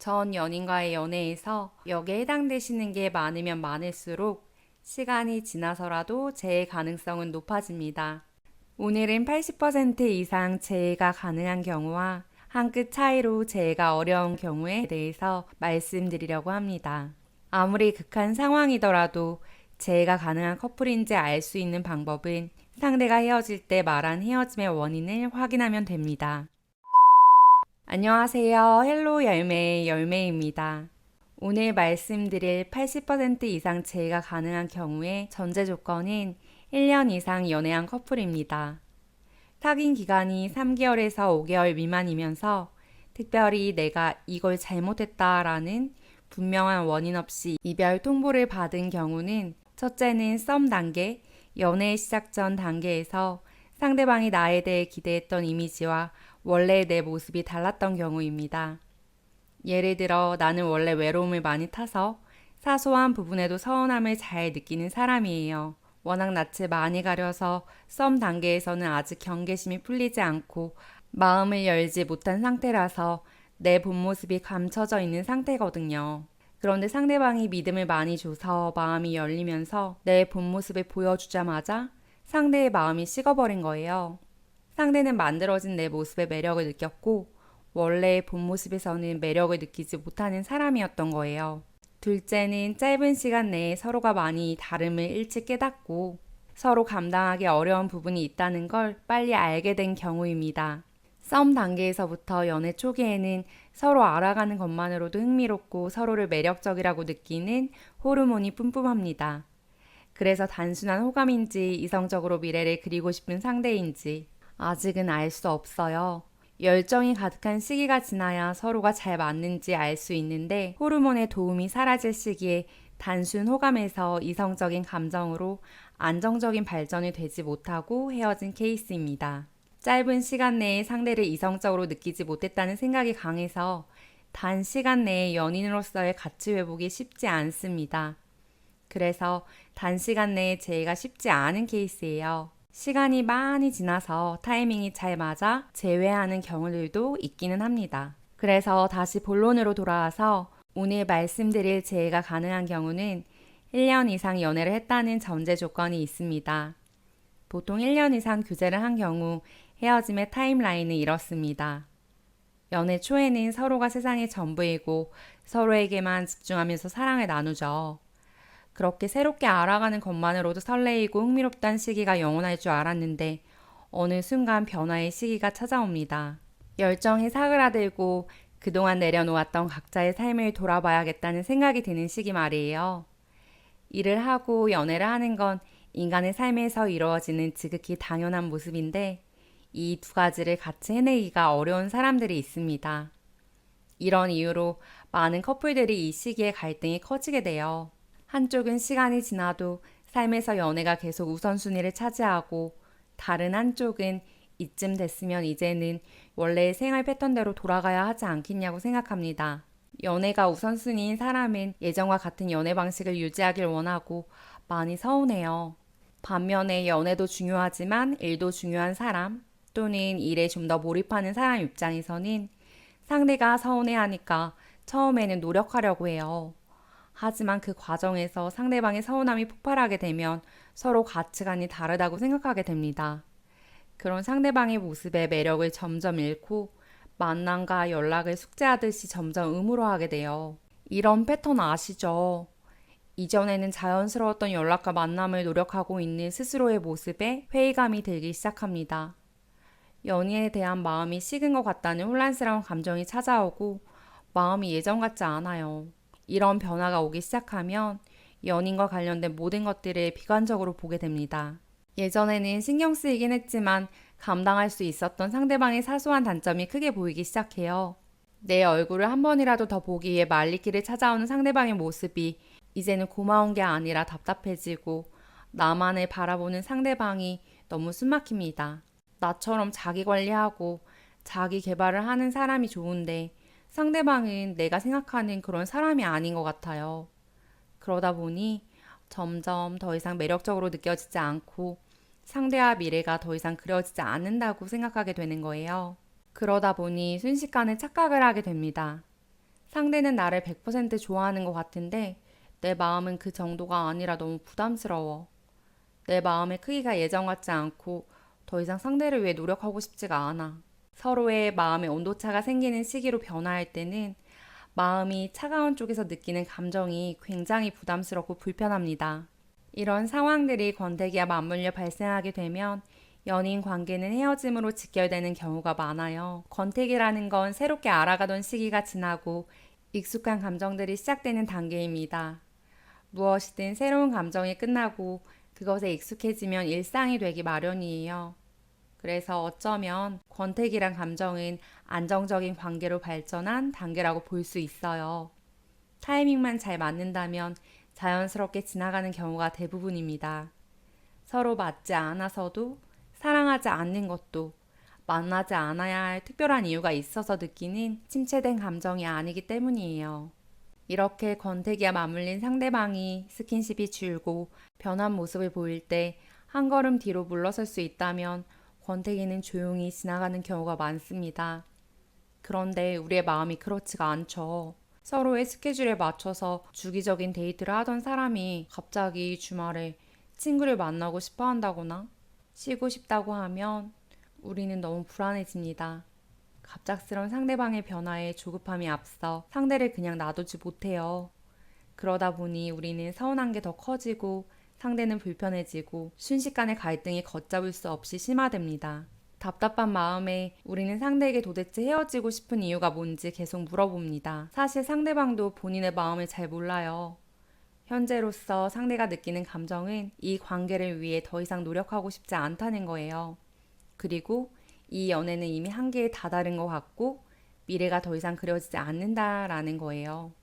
전 연인과의 연애에서 여기에 해당되시는 게 많으면 많을수록 시간이 지나서라도 재해 가능성은 높아집니다. 오늘은 80% 이상 재해가 가능한 경우와 한 끗 차이로 재해가 어려운 경우에 대해서 말씀드리려고 합니다. 아무리 극한 상황이더라도 재해가 가능한 커플인지 알 수 있는 방법은 상대가 헤어질 때 말한 헤어짐의 원인을 확인하면 됩니다. 안녕하세요. 헬로 열매의 열매입니다. 오늘 말씀드릴 80% 이상 재해가 가능한 경우의 전제 조건은 1년 이상 연애한 커플입니다. 사귄 기간이 3개월에서 5개월 미만이면서 특별히 내가 이걸 잘못했다라는 분명한 원인 없이 이별 통보를 받은 경우는 첫째는 썸 단계, 연애 시작 전 단계에서 상대방이 나에 대해 기대했던 이미지와 원래의 내 모습이 달랐던 경우입니다. 예를 들어 나는 원래 외로움을 많이 타서 사소한 부분에도 서운함을 잘 느끼는 사람이에요. 워낙 낯을 많이 가려서 썸 단계에서는 아직 경계심이 풀리지 않고 마음을 열지 못한 상태라서 내 본 모습이 감춰져 있는 상태거든요. 그런데 상대방이 믿음을 많이 줘서 마음이 열리면서 내 본 모습을 보여주자마자 상대의 마음이 식어버린 거예요. 상대는 만들어진 내 모습의 매력을 느꼈고 원래의 본 모습에서는 매력을 느끼지 못하는 사람이었던 거예요. 둘째는 짧은 시간 내에 서로가 많이 다름을 일찍 깨닫고 서로 감당하기 어려운 부분이 있다는 걸 빨리 알게 된 경우입니다. 썸 단계에서부터 연애 초기에는 서로 알아가는 것만으로도 흥미롭고 서로를 매력적이라고 느끼는 호르몬이 뿜뿜합니다. 그래서 단순한 호감인지 이성적으로 미래를 그리고 싶은 상대인지 아직은 알 수 없어요. 열정이 가득한 시기가 지나야 서로가 잘 맞는지 알 수 있는데 호르몬의 도움이 사라질 시기에 단순 호감에서 이성적인 감정으로 안정적인 발전이 되지 못하고 헤어진 케이스입니다. 짧은 시간 내에 상대를 이성적으로 느끼지 못했다는 생각이 강해서 단 시간 내에 연인으로서의 가치 회복이 쉽지 않습니다. 그래서 단시간 내에 재해가 쉽지 않은 케이스예요. 시간이 많이 지나서 타이밍이 잘 맞아 재회하는 경우들도 있기는 합니다. 그래서 다시 본론으로 돌아와서 오늘 말씀드릴 재해가 가능한 경우는 1년 이상 연애를 했다는 전제 조건이 있습니다. 보통 1년 이상 교제를 한 경우 헤어짐의 타임라인은 이렇습니다. 연애 초에는 서로가 세상의 전부이고 서로에게만 집중하면서 사랑을 나누죠. 그렇게 새롭게 알아가는 것만으로도 설레이고 흥미롭다는 시기가 영원할 줄 알았는데 어느 순간 변화의 시기가 찾아옵니다. 열정이 사그라들고 그동안 내려놓았던 각자의 삶을 돌아봐야겠다는 생각이 드는 시기 말이에요. 일을 하고 연애를 하는 건 인간의 삶에서 이루어지는 지극히 당연한 모습인데 이 두 가지를 같이 해내기가 어려운 사람들이 있습니다. 이런 이유로 많은 커플들이 이 시기에 갈등이 커지게 돼요. 한쪽은 시간이 지나도 삶에서 연애가 계속 우선순위를 차지하고 다른 한쪽은 이쯤 됐으면 이제는 원래의 생활 패턴대로 돌아가야 하지 않겠냐고 생각합니다. 연애가 우선순위인 사람은 예전과 같은 연애 방식을 유지하길 원하고 많이 서운해요. 반면에 연애도 중요하지만 일도 중요한 사람 또는 일에 좀 더 몰입하는 사람 입장에서는 상대가 서운해하니까 처음에는 노력하려고 해요. 하지만 그 과정에서 상대방의 서운함이 폭발하게 되면 서로 가치관이 다르다고 생각하게 됩니다. 그런 상대방의 모습에 매력을 점점 잃고 만남과 연락을 숙제하듯이 점점 의무화하게 돼요. 이런 패턴 아시죠? 이전에는 자연스러웠던 연락과 만남을 노력하고 있는 스스로의 모습에 회의감이 들기 시작합니다. 연인에 대한 마음이 식은 것 같다는 혼란스러운 감정이 찾아오고 마음이 예전 같지 않아요. 이런 변화가 오기 시작하면 연인과 관련된 모든 것들을 비관적으로 보게 됩니다. 예전에는 신경 쓰이긴 했지만 감당할 수 있었던 상대방의 사소한 단점이 크게 보이기 시작해요. 내 얼굴을 한 번이라도 더 보기 위해 말리기를 찾아오는 상대방의 모습이 이제는 고마운 게 아니라 답답해지고 나만을 바라보는 상대방이 너무 숨막힙니다. 나처럼 자기 관리하고 자기 개발을 하는 사람이 좋은데 상대방은 내가 생각하는 그런 사람이 아닌 것 같아요. 그러다 보니 점점 더 이상 매력적으로 느껴지지 않고 상대와 미래가 더 이상 그려지지 않는다고 생각하게 되는 거예요. 그러다 보니 순식간에 착각을 하게 됩니다. 상대는 나를 100% 좋아하는 것 같은데 내 마음은 그 정도가 아니라 너무 부담스러워. 내 마음의 크기가 예전 같지 않고 더 이상 상대를 위해 노력하고 싶지가 않아. 서로의 마음의 온도차가 생기는 시기로 변화할 때는 마음이 차가운 쪽에서 느끼는 감정이 굉장히 부담스럽고 불편합니다. 이런 상황들이 권태기와 맞물려 발생하게 되면 연인 관계는 헤어짐으로 직결되는 경우가 많아요. 권태기라는 건 새롭게 알아가던 시기가 지나고 익숙한 감정들이 시작되는 단계입니다. 무엇이든 새로운 감정이 끝나고 그것에 익숙해지면 일상이 되기 마련이에요. 그래서 어쩌면 권태기란 감정은 안정적인 관계로 발전한 단계라고 볼 수 있어요. 타이밍만 잘 맞는다면 자연스럽게 지나가는 경우가 대부분입니다. 서로 맞지 않아서도 사랑하지 않는 것도 만나지 않아야 할 특별한 이유가 있어서 느끼는 침체된 감정이 아니기 때문이에요. 이렇게 권태기와 맞물린 상대방이 스킨십이 줄고 변한 모습을 보일 때 한 걸음 뒤로 물러설 수 있다면 권태기는 조용히 지나가는 경우가 많습니다. 그런데 우리의 마음이 그렇지가 않죠. 서로의 스케줄에 맞춰서 주기적인 데이트를 하던 사람이 갑자기 주말에 친구를 만나고 싶어 한다거나 쉬고 싶다고 하면 우리는 너무 불안해집니다. 갑작스런 상대방의 변화에 조급함이 앞서 상대를 그냥 놔두지 못해요. 그러다 보니 우리는 서운한 게 더 커지고 상대는 불편해지고 순식간에 갈등이 걷잡을 수 없이 심화됩니다. 답답한 마음에 우리는 상대에게 도대체 헤어지고 싶은 이유가 뭔지 계속 물어봅니다. 사실 상대방도 본인의 마음을 잘 몰라요. 현재로서 상대가 느끼는 감정은 이 관계를 위해 더 이상 노력하고 싶지 않다는 거예요. 그리고 이 연애는 이미 한계에 다다른 것 같고 미래가 더 이상 그려지지 않는다라는 거예요.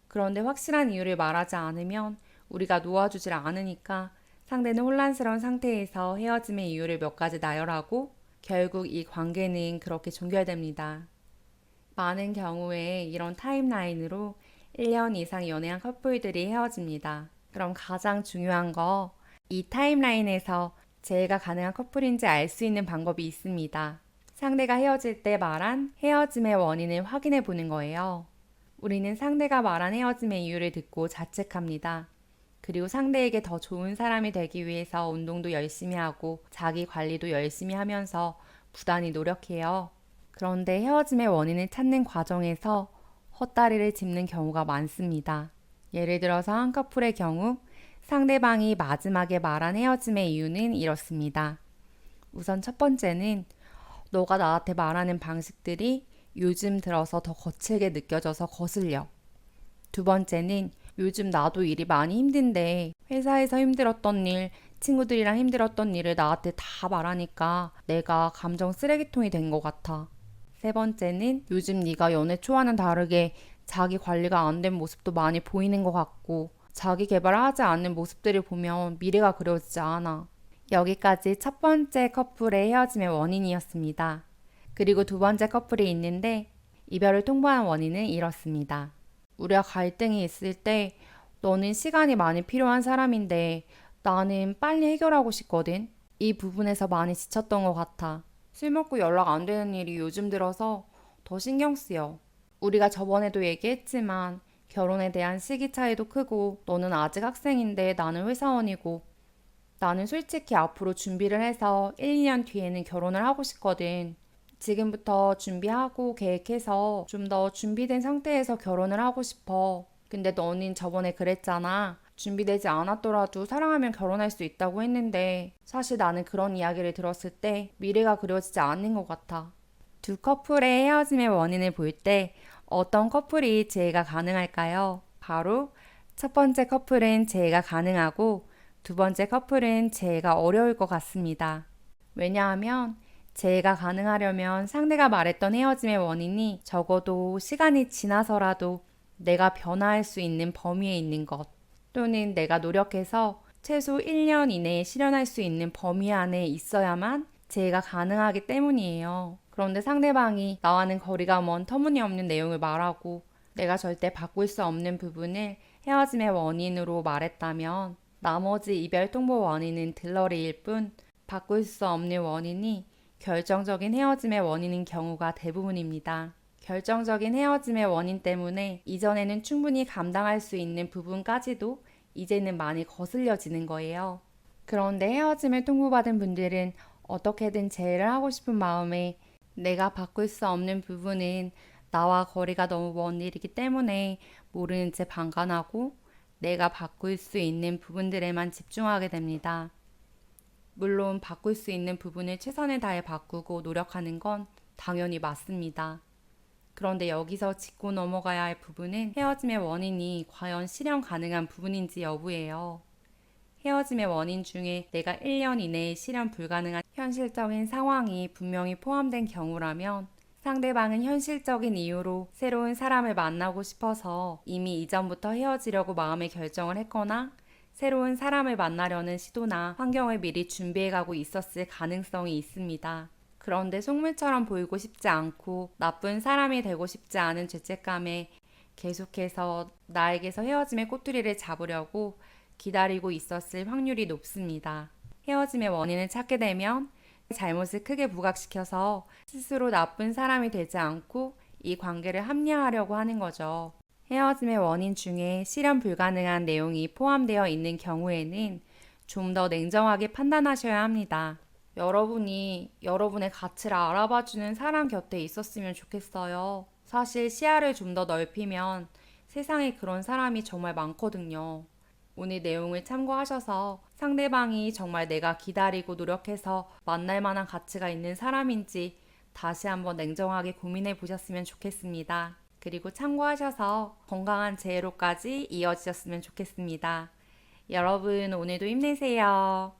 그런데 확실한 이유를 말하지 않으면 우리가 놓아주질 않으니까 상대는 혼란스러운 상태에서 헤어짐의 이유를 몇 가지 나열하고 결국 이 관계는 그렇게 종결됩니다. 많은 경우에 이런 타임라인으로 1년 이상 연애한 커플들이 헤어집니다. 그럼 가장 중요한 거, 이 타임라인에서 재해가 가능한 커플인지 알 수 있는 방법이 있습니다. 상대가 헤어질 때 말한 헤어짐의 원인을 확인해 보는 거예요. 우리는 상대가 말한 헤어짐의 이유를 듣고 자책합니다. 그리고 상대에게 더 좋은 사람이 되기 위해서 운동도 열심히 하고 자기 관리도 열심히 하면서 부단히 노력해요. 그런데 헤어짐의 원인을 찾는 과정에서 헛다리를 짚는 경우가 많습니다. 예를 들어서 한 커플의 경우 상대방이 마지막에 말한 헤어짐의 이유는 이렇습니다. 우선 첫 번째는 너가 나한테 말하는 방식들이 요즘 들어서 더 거칠게 느껴져서 거슬려. 두 번째는 요즘 나도 일이 많이 힘든데 회사에서 힘들었던 일, 친구들이랑 힘들었던 일을 나한테 다 말하니까 내가 감정 쓰레기통이 된 것 같아. 세 번째는 요즘 네가 연애 초와는 다르게 자기 관리가 안 된 모습도 많이 보이는 것 같고 자기 개발을 하지 않는 모습들을 보면 미래가 그려지지 않아. 여기까지 첫 번째 커플의 헤어짐의 원인이었습니다. 그리고 두 번째 커플이 있는데 이별을 통보한 원인은 이렇습니다. 우리가 갈등이 있을 때 너는 시간이 많이 필요한 사람인데 나는 빨리 해결하고 싶거든. 이 부분에서 많이 지쳤던 것 같아. 술 먹고 연락 안 되는 일이 요즘 들어서 더 신경 쓰여. 우리가 저번에도 얘기했지만 결혼에 대한 시기 차이도 크고 너는 아직 학생인데 나는 회사원이고 나는 솔직히 앞으로 준비를 해서 1, 2년 뒤에는 결혼을 하고 싶거든. 지금부터 준비하고 계획해서 좀 더 준비된 상태에서 결혼을 하고 싶어. 근데 너는 저번에 그랬잖아. 준비되지 않았더라도 사랑하면 결혼할 수 있다고 했는데 사실 나는 그런 이야기를 들었을 때 미래가 그려지지 않는 것 같아. 두 커플의 헤어짐의 원인을 볼 때 어떤 커플이 재해가 가능할까요? 바로 첫 번째 커플은 재해가 가능하고 두 번째 커플은 재해가 어려울 것 같습니다. 왜냐하면 재해가 가능하려면 상대가 말했던 헤어짐의 원인이 적어도 시간이 지나서라도 내가 변화할 수 있는 범위에 있는 것 또는 내가 노력해서 최소 1년 이내에 실현할 수 있는 범위 안에 있어야만 재해가 가능하기 때문이에요. 그런데 상대방이 나와는 거리가 먼 터무니없는 내용을 말하고 내가 절대 바꿀 수 없는 부분을 헤어짐의 원인으로 말했다면 나머지 이별 통보 원인은 들러리일 뿐 바꿀 수 없는 원인이 결정적인 헤어짐의 원인인 경우가 대부분입니다. 결정적인 헤어짐의 원인 때문에 이전에는 충분히 감당할 수 있는 부분까지도 이제는 많이 거슬려지는 거예요. 그런데 헤어짐을 통보받은 분들은 어떻게든 재회를 하고 싶은 마음에 내가 바꿀 수 없는 부분은 나와 거리가 너무 먼 일이기 때문에 모르는 채 방관하고 내가 바꿀 수 있는 부분들에만 집중하게 됩니다. 물론 바꿀 수 있는 부분을 최선을 다해 바꾸고 노력하는 건 당연히 맞습니다. 그런데 여기서 짚고 넘어가야 할 부분은 헤어짐의 원인이 과연 실현 가능한 부분인지 여부예요. 헤어짐의 원인 중에 내가 1년 이내에 실현 불가능한 현실적인 상황이 분명히 포함된 경우라면 상대방은 현실적인 이유로 새로운 사람을 만나고 싶어서 이미 이전부터 헤어지려고 마음의 결정을 했거나 새로운 사람을 만나려는 시도나 환경을 미리 준비해가고 있었을 가능성이 있습니다. 그런데 속물처럼 보이고 싶지 않고 나쁜 사람이 되고 싶지 않은 죄책감에 계속해서 나에게서 헤어짐의 꼬투리를 잡으려고 기다리고 있었을 확률이 높습니다. 헤어짐의 원인을 찾게 되면 잘못을 크게 부각시켜서 스스로 나쁜 사람이 되지 않고 이 관계를 합리화하려고 하는 거죠. 헤어짐의 원인 중에 실현 불가능한 내용이 포함되어 있는 경우에는 좀 더 냉정하게 판단하셔야 합니다. 여러분이 여러분의 가치를 알아봐주는 사람 곁에 있었으면 좋겠어요. 사실 시야를 좀 더 넓히면 세상에 그런 사람이 정말 많거든요. 오늘 내용을 참고하셔서 상대방이 정말 내가 기다리고 노력해서 만날 만한 가치가 있는 사람인지 다시 한번 냉정하게 고민해 보셨으면 좋겠습니다. 그리고 참고하셔서 건강한 재회로까지 이어지셨으면 좋겠습니다. 여러분, 오늘도 힘내세요.